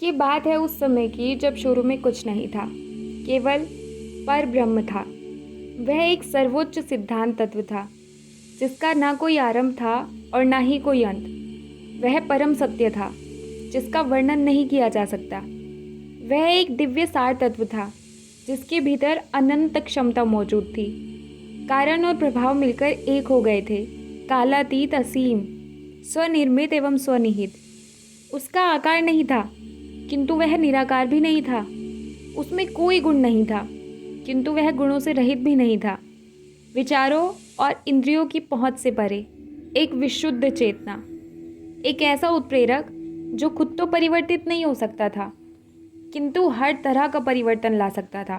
ये बात है उस समय की जब शुरू में कुछ नहीं था, केवल पर ब्रह्म था। वह एक सर्वोच्च सिद्धांत तत्व था जिसका ना कोई आरंभ था और ना ही कोई अंत। वह परम सत्य था जिसका वर्णन नहीं किया जा सकता। वह एक दिव्य सार तत्व था जिसके भीतर अनंत क्षमता मौजूद थी। कारण और प्रभाव मिलकर एक हो गए थे, कालातीत, असीम, स्वनिर्मित एवं स्वनिहित। उसका आकार नहीं था किंतु वह निराकार भी नहीं था। उसमें कोई गुण नहीं था किंतु वह गुणों से रहित भी नहीं था। विचारों और इंद्रियों की पहुंच से परे एक विशुद्ध चेतना, एक ऐसा उत्प्रेरक जो खुद तो परिवर्तित नहीं हो सकता था किंतु हर तरह का परिवर्तन ला सकता था।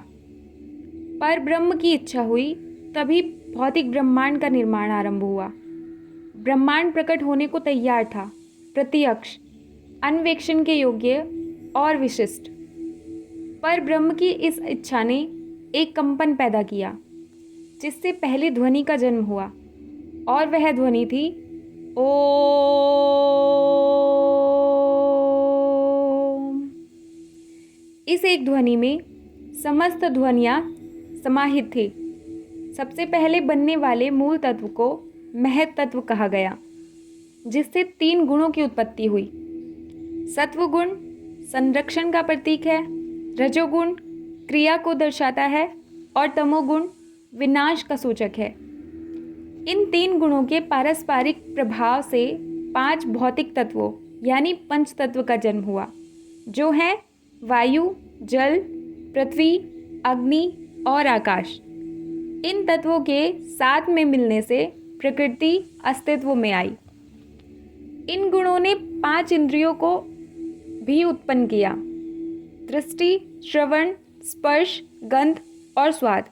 पर ब्रह्म की इच्छा हुई तभी भौतिक ब्रह्मांड का निर्माण आरंभ हुआ। ब्रह्मांड प्रकट होने को तैयार था, प्रत्यक्ष, अन्वेषण के योग्य और विशिष्ट। पर ब्रह्म की इस इच्छा ने एक कंपन पैदा किया जिससे पहली ध्वनि का जन्म हुआ और वह ध्वनि थी ओम। इस एक ध्वनि में समस्त ध्वनियाँ समाहित थी। सबसे पहले बनने वाले मूल तत्व को महत तत्व कहा गया, जिससे 3 गुणों की उत्पत्ति हुई। सत्वगुण संरक्षण का प्रतीक है, रजोगुण क्रिया को दर्शाता है और तमोगुण विनाश का सूचक है। इन 3 गुणों के पारस्परिक प्रभाव से 5 भौतिक तत्वों यानी पंच तत्व का जन्म हुआ, जो हैं वायु, जल, पृथ्वी, अग्नि और आकाश। इन तत्वों के साथ में मिलने से प्रकृति अस्तित्व में आई। इन गुणों ने 5 इंद्रियों को भी उत्पन्न किया, दृष्टि, श्रवण, स्पर्श, गंध और स्वाद।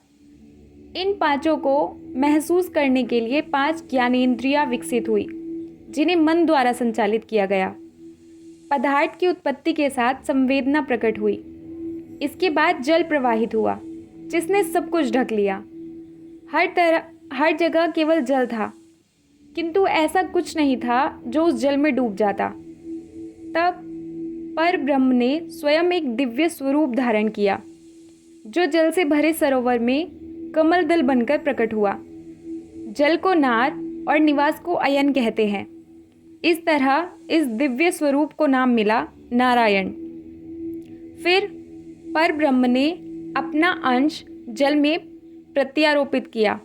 इन 5 को महसूस करने के लिए 5 ज्ञानेंद्रियां विकसित हुई, जिन्हें मन द्वारा संचालित किया गया। पदार्थ की उत्पत्ति के साथ संवेदना प्रकट हुई। इसके बाद जल प्रवाहित हुआ, जिसने सब कुछ ढक लिया। हर जगह केवल जल था, किंतु ऐसा कुछ नहीं था जो उस जल में डूब जाता। तब पर ब्रह्म ने स्वयं एक दिव्य स्वरूप धारण किया, जो जल से भरे सरोवर में कमल दल बनकर प्रकट हुआ। जल को नार और निवास को अयन कहते हैं। इस तरह इस दिव्य स्वरूप को नाम मिला नारायण। फिर पर ब्रह्म ने अपना अंश जल में प्रत्यारोपित किया।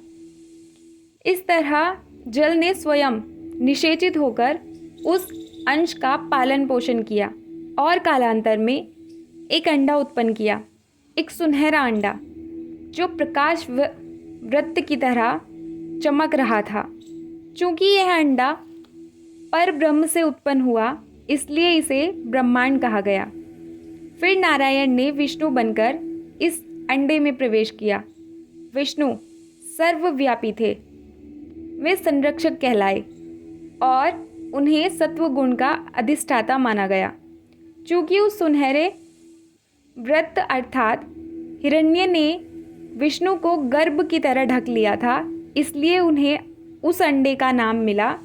इस तरह जल ने स्वयं निषेचित होकर उस अंश का पालन पोषण किया और कालांतर में एक अंडा उत्पन्न किया, एक सुनहरा अंडा जो प्रकाश वृत्त की तरह चमक रहा था। चूंकि यह अंडा पर ब्रह्म से उत्पन्न हुआ, इसलिए इसे ब्रह्मांड कहा गया। फिर नारायण ने विष्णु बनकर इस अंडे में प्रवेश किया। विष्णु सर्वव्यापी थे। वे संरक्षक कहलाए और उन्हें सत्वगुण का अधिष्ठाता माना गया। चूँकि उस सुनहरे वृत्त अर्थात हिरण्य ने विष्णु को गर्भ की तरह ढक लिया था, इसलिए उन्हें उस अंडे का नाम मिला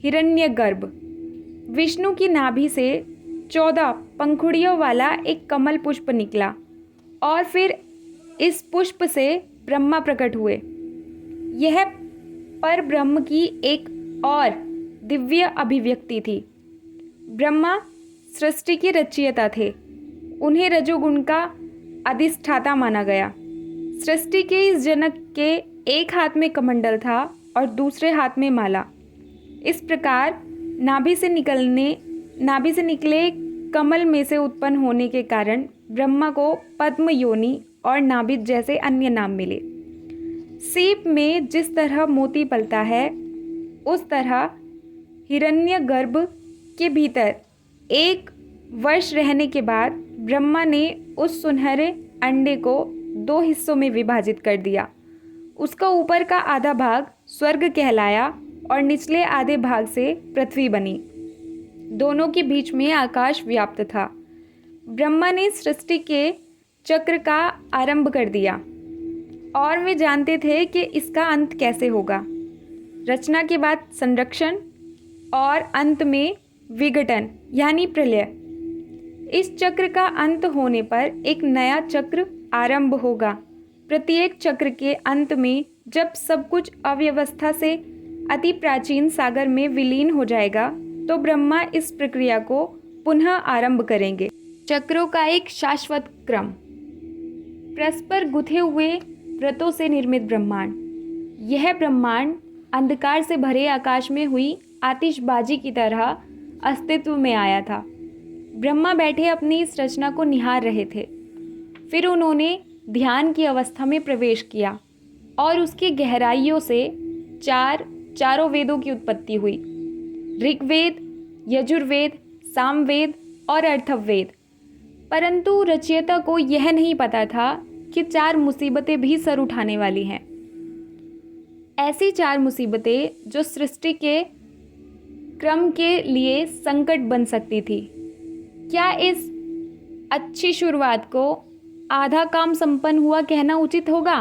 हिरण्यगर्भ। विष्णु की नाभि से 14 पंखुड़ियों वाला एक कमल पुष्प निकला और फिर इस पुष्प से ब्रह्मा प्रकट हुए। यह पर ब्रह्म की एक और दिव्य अभिव्यक्ति थी। ब्रह्मा सृष्टि के रचयिता थे। उन्हें रजोगुण का अधिष्ठाता माना गया। सृष्टि के इस जनक के एक हाथ में कमंडल था और दूसरे हाथ में माला। इस प्रकार नाभि से निकले कमल में से उत्पन्न होने के कारण ब्रह्मा को पद्म योनि और नाभिद जैसे अन्य नाम मिले। सीप में जिस तरह मोती पलता है, उस तरह हिरण्यगर्भ के भीतर 1 वर्ष रहने के बाद ब्रह्मा ने उस सुनहरे अंडे को 2 हिस्सों में विभाजित कर दिया। उसका ऊपर का आधा भाग स्वर्ग कहलाया और निचले आधे भाग से पृथ्वी बनी। दोनों के बीच में आकाश व्याप्त था। ब्रह्मा ने सृष्टि के चक्र का आरंभ कर दिया और वे जानते थे कि इसका अंत कैसे होगा। रचना के बाद संरक्षण और अंत में विघटन यानी प्रलय। इस चक्र का अंत होने पर एक नया चक्र आरंभ होगा। प्रत्येक चक्र के अंत में जब सब कुछ अव्यवस्था से अति प्राचीन सागर में विलीन हो जाएगा तो ब्रह्मा इस प्रक्रिया को पुनः आरंभ करेंगे। चक्रों का एक शाश्वत क्रम। परस्पर गुथे हुए व्रतों से निर्मित ब्रह्मांड। यह ब्रह्मांड अंधकार से भरे आकाश में हुई आतिशबाजी की तरह अस्तित्व में आया था। ब्रह्मा बैठे अपनी इस रचना को निहार रहे थे। फिर उन्होंने ध्यान की अवस्था में प्रवेश किया और उसकी गहराइयों से चारों वेदों की उत्पत्ति हुई। ऋग्वेद, यजुर्वेद, सामवेद और अथर्ववेद। परंतु रचयिता को यह नहीं पता था कि 4 मुसीबतें भी सर उठाने वाली हैं। ऐसी 4 मुसीबतें जो सृष्टि के क्रम के लिए संकट बन सकती थी। क्या इस अच्छी शुरुआत को आधा काम संपन्न हुआ कहना उचित होगा?